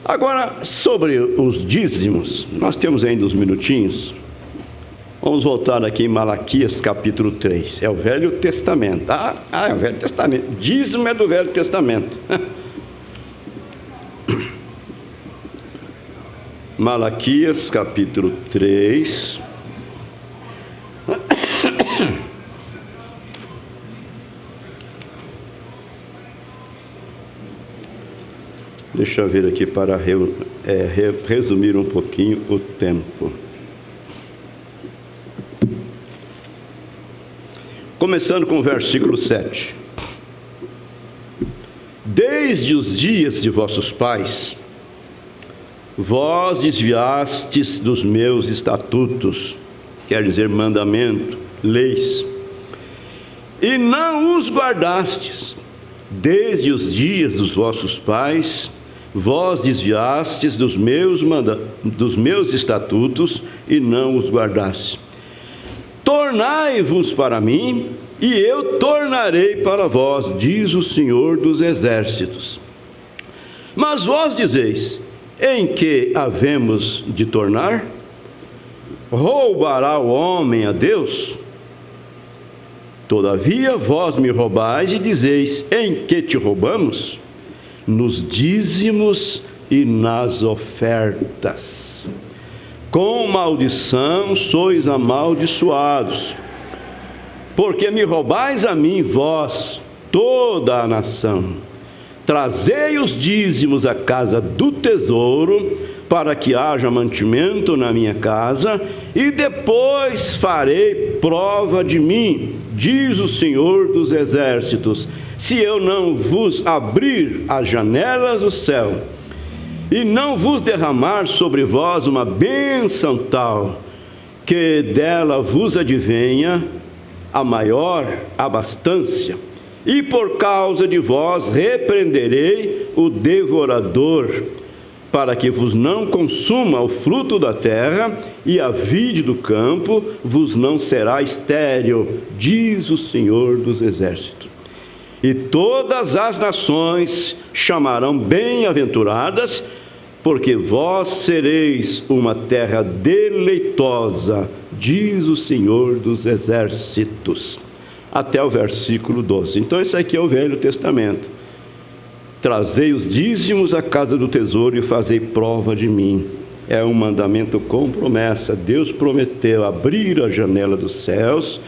Agora, sobre os dízimos, nós temos ainda uns minutinhos. Vamos voltar aqui em Malaquias capítulo 3. É o Velho Testamento. É o Velho Testamento. Dízimo é do Velho Testamento. Malaquias capítulo 3. Deixa eu ver aqui para resumir um pouquinho o tempo. Começando com o versículo 7. Desde os dias de vossos pais, vós desviastes dos meus estatutos, quer dizer mandamento, leis, e não os guardastes. Desde os dias dos vossos pais, vós desviastes dos meus estatutos e não os guardastes. Tornai-vos para mim, e eu tornarei para vós, diz o Senhor dos Exércitos. Mas vós dizeis: em que havemos de tornar? Roubará o homem a Deus? Todavia vós me roubais e dizeis: em que te roubamos? Nos dízimos e nas ofertas. Com maldição sois amaldiçoados, porque me roubais a mim, vós, toda a nação. Trazei os dízimos à casa do tesouro, para que haja mantimento na minha casa, e depois farei prova de mim, diz o Senhor dos Exércitos, se eu não vos abrir as janelas do céu, e não vos derramar sobre vós uma bênção tal, que dela vos advenha a maior abastança. E por causa de vós repreenderei o devorador, para que vos não consuma o fruto da terra, e a vide do campo vos não será estéril, diz o Senhor dos Exércitos. E todas as nações chamarão bem-aventuradas, porque vós sereis uma terra deleitosa, diz o Senhor dos Exércitos. Até o versículo 12. Então esse aqui é o Velho Testamento. Trazei os dízimos à casa do tesouro e fazei prova de mim. É um mandamento com promessa. Deus prometeu abrir a janela dos céus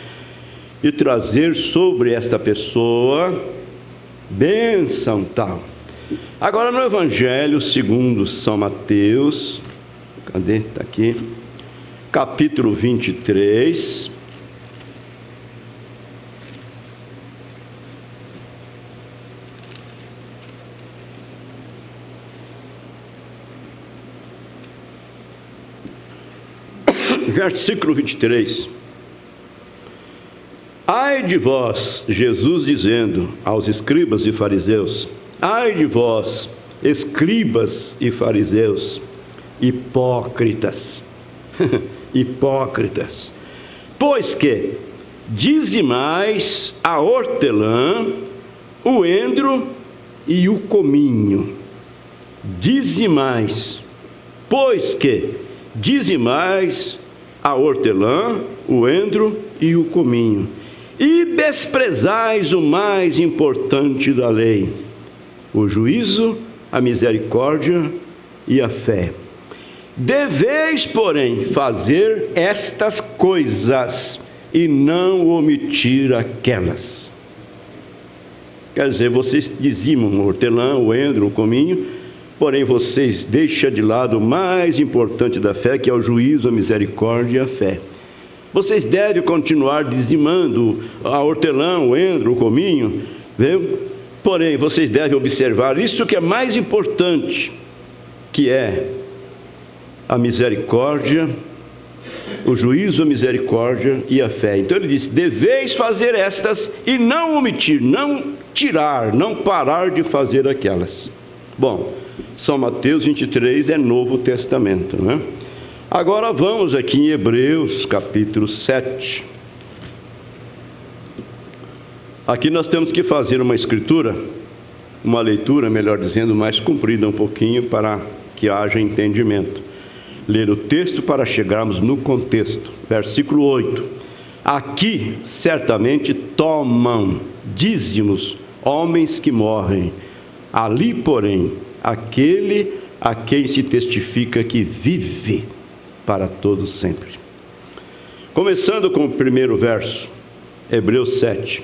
e trazer sobre esta pessoa bênção tal. Agora no Evangelho segundo São Mateus, cadê? Está aqui, capítulo 23. Versículo 23. Ai de vós, Jesus dizendo aos escribas e fariseus: ai de vós, escribas e fariseus, hipócritas, hipócritas, pois que dizimais a hortelã, o endro e o cominho. Dizimais, pois que dizimais a hortelã, o endro e o cominho, e desprezais o mais importante da lei, o juízo, a misericórdia e a fé. Deveis, porém, fazer estas coisas e não omitir aquelas. Quer dizer, vocês dizimam o hortelã, o endro, o cominho, porém vocês deixam de lado o mais importante da fé, que é o juízo, a misericórdia e a fé. Vocês devem continuar dizimando a hortelã, o endro, o cominho, viu? Porém, vocês devem observar isso que é mais importante, que é a misericórdia, o juízo, a misericórdia e a fé. Então ele diz: deveis fazer estas e não omitir, não tirar, não parar de fazer aquelas. Bom, São Mateus 23 é Novo Testamento, né? Agora vamos aqui em Hebreus capítulo 7. Aqui nós temos que fazer uma escritura, uma leitura, melhor dizendo, mais comprida um pouquinho, para que haja entendimento. Ler o texto para chegarmos no contexto. Versículo 8. Aqui certamente tomam dízimos homens que morrem. Ali, porém, aquele a quem se testifica que vive para todos sempre. Começando com o primeiro verso, Hebreus 7.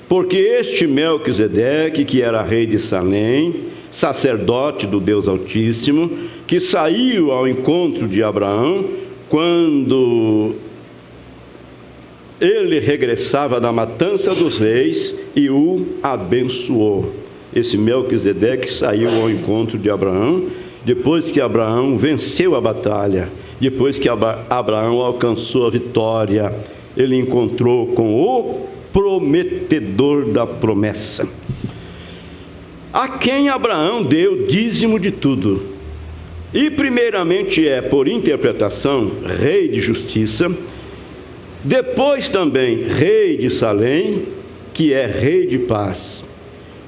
Porque este Melquisedeque, que era rei de Salém, sacerdote do Deus Altíssimo, que saiu ao encontro de Abraão, quando ele regressava da matança dos reis, e o abençoou. Esse Melquisedeque saiu ao encontro de Abraão, depois que Abraão venceu a batalha, depois que Abraão alcançou a vitória, ele encontrou com o prometedor da promessa, a quem Abraão deu dízimo de tudo. E primeiramente por interpretação, rei de justiça, depois também rei de Salém, que é rei de paz,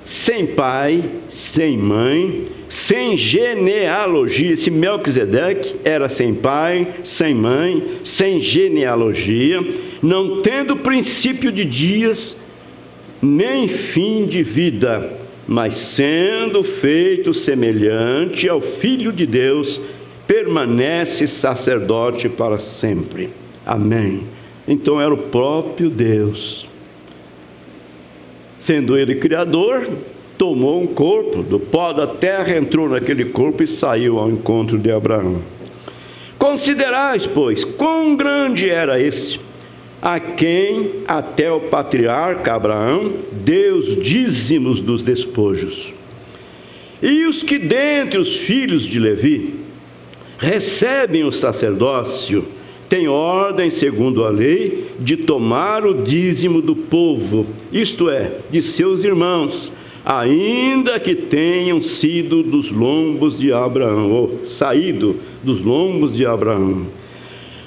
sem pai, sem mãe, sem genealogia. Esse Melquisedeque era sem pai, sem mãe, sem genealogia, não tendo princípio de dias, nem fim de vida, mas sendo feito semelhante ao Filho de Deus, permanece sacerdote para sempre. Amém. Então era o próprio Deus. Sendo ele criador, tomou um corpo, do pó da terra, entrou naquele corpo e saiu ao encontro de Abraão. Considerais, pois, quão grande era esse, a quem até o patriarca Abraão deu os dízimos dos despojos. E os que dentre os filhos de Levi recebem o sacerdócio, têm ordem, segundo a lei, de tomar o dízimo do povo, isto é, de seus irmãos, ainda que tenham sido dos lombos de Abraão, ou saído dos lombos de Abraão.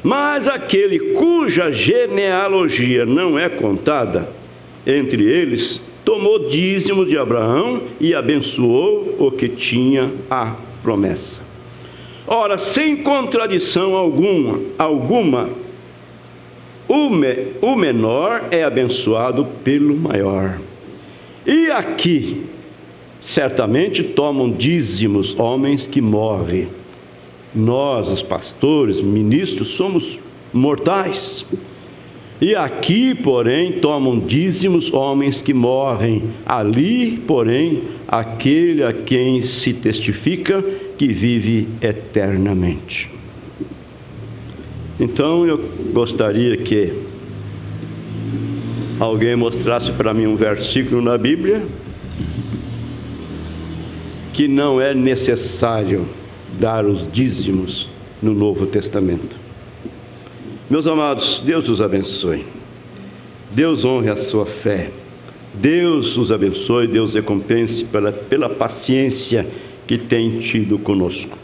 Mas aquele cuja genealogia não é contada entre eles, tomou dízimo de Abraão e abençoou o que tinha a promessa. Ora, sem contradição alguma, o menor é abençoado pelo maior. E aqui, certamente tomam dízimos homens que morrem. Nós, os pastores, ministros, somos mortais. E aqui, porém, tomam dízimos homens que morrem. Ali, porém, aquele a quem se testifica que vive eternamente. Então, eu gostaria que alguém mostrasse para mim um versículo na Bíblia que não é necessário dar os dízimos no Novo Testamento. Meus amados, Deus os abençoe. Deus honre a sua fé. Deus os abençoe, Deus recompense pela paciência que tem tido conosco.